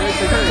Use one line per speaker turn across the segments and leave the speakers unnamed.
Oh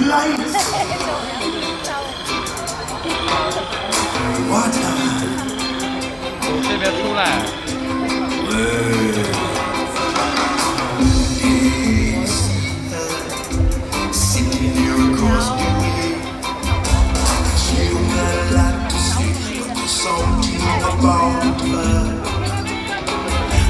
Lights. Water.
从这边出来。
Sitting here across the way. She don't got a lot to say, but there's something about her.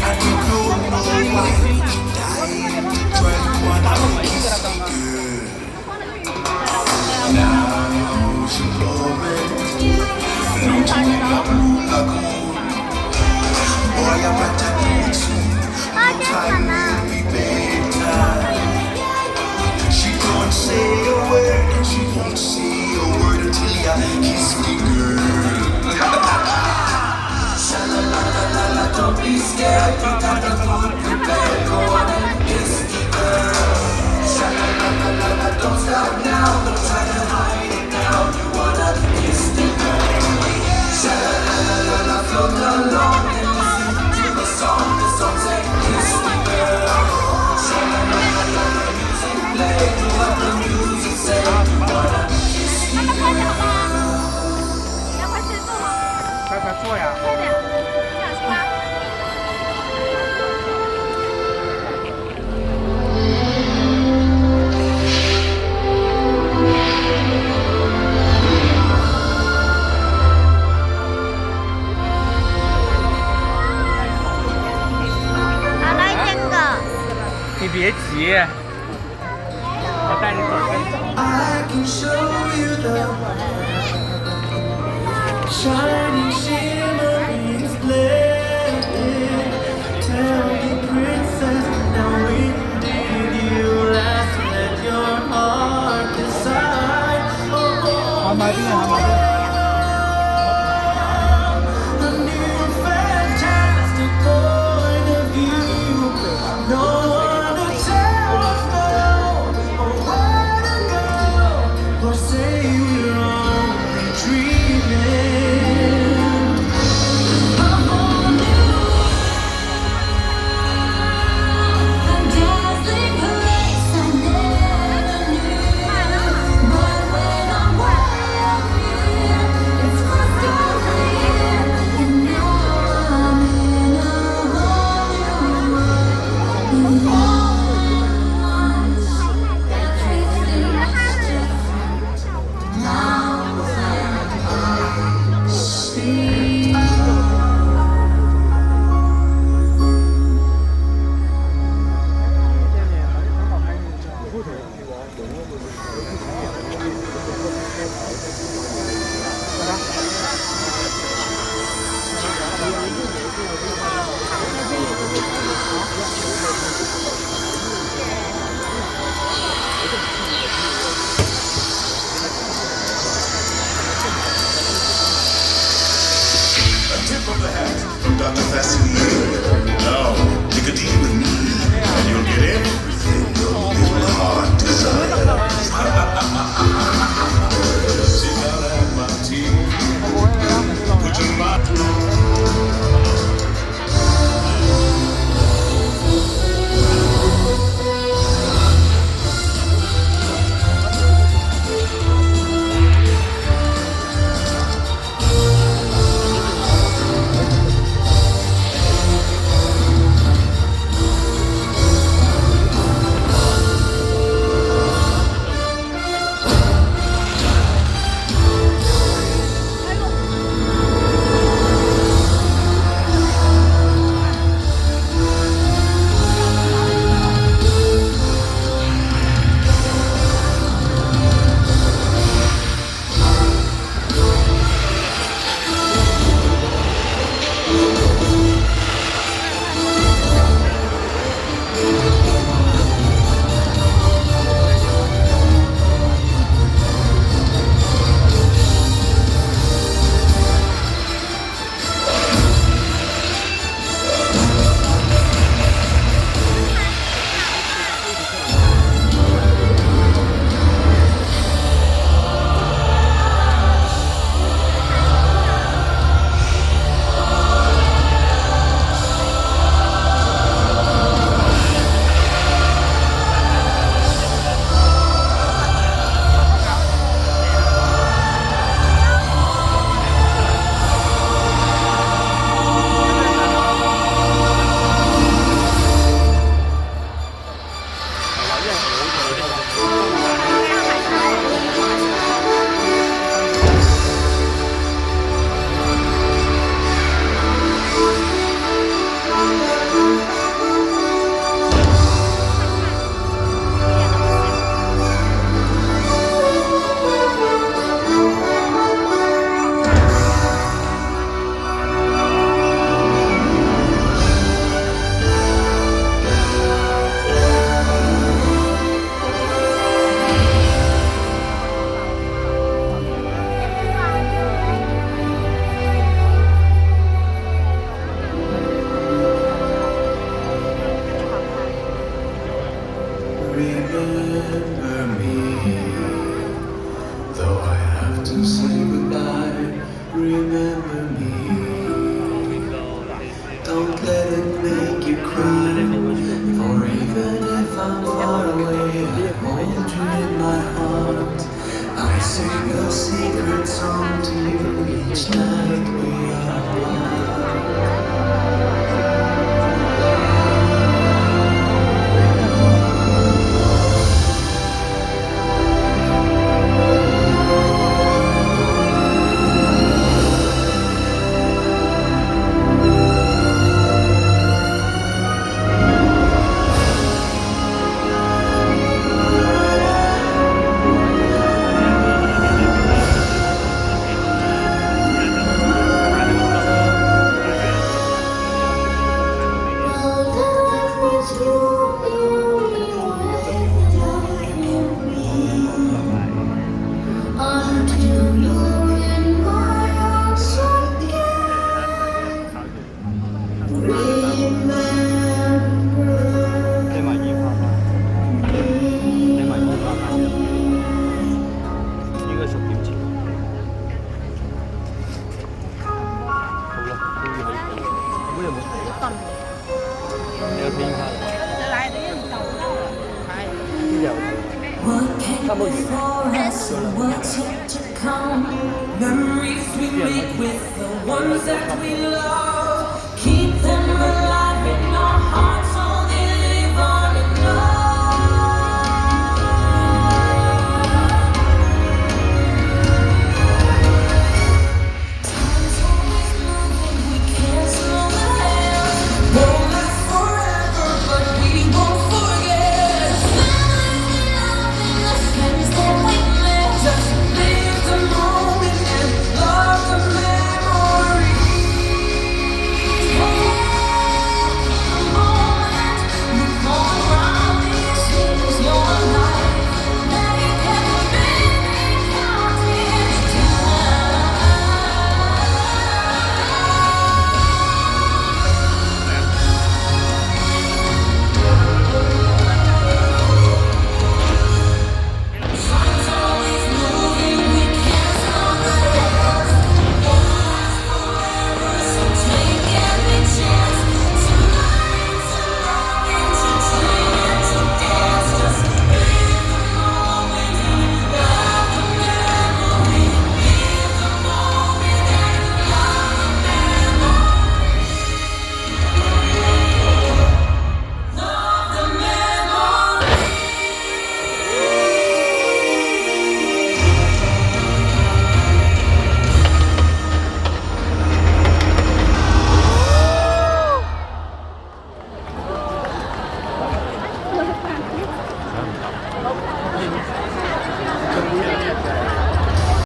I don't know why she died. Try to wanna kiss the girl. Now she's going, floating in a blue lagoon. Boy, I'm at a date soon. No time will be better. She don't say a word and she won't say a word until ya kiss the girl. Sha-la-la-la-la-la, don't be scared. You got the food prepared. Go on and kiss the girl. Sha-la-la-la-la-la, don't stop now. Don't try to hide it now. You wanna kiss the girl. Sha-la-la-la-la-la, float along and listen to the song. The song say kiss the girl. Sha-la-la-la-la-la, music play. Do what the music say. Wanna kiss the girl.
快坐呀！
快点，这样行吗？好，来这个。
你别急，我带你走跟走。
I can show you the shining, shimmering, splendid. Tell me, princess, now when did you last let your heart decide? Oh, a new fantastic point of view. No one to tell us no, or where to go, or say we're only dreaming. A whole new world, a dazzling place I never knew. But when I'm way up here, remember me. Though I have to say goodbye, remember me. Don't let it make you cry. For even if I'm far away, I hold you in my heart. I sing a secret song to you each night we are apart.
What came before us and what's yet to come? Memories we make with the ones that we love.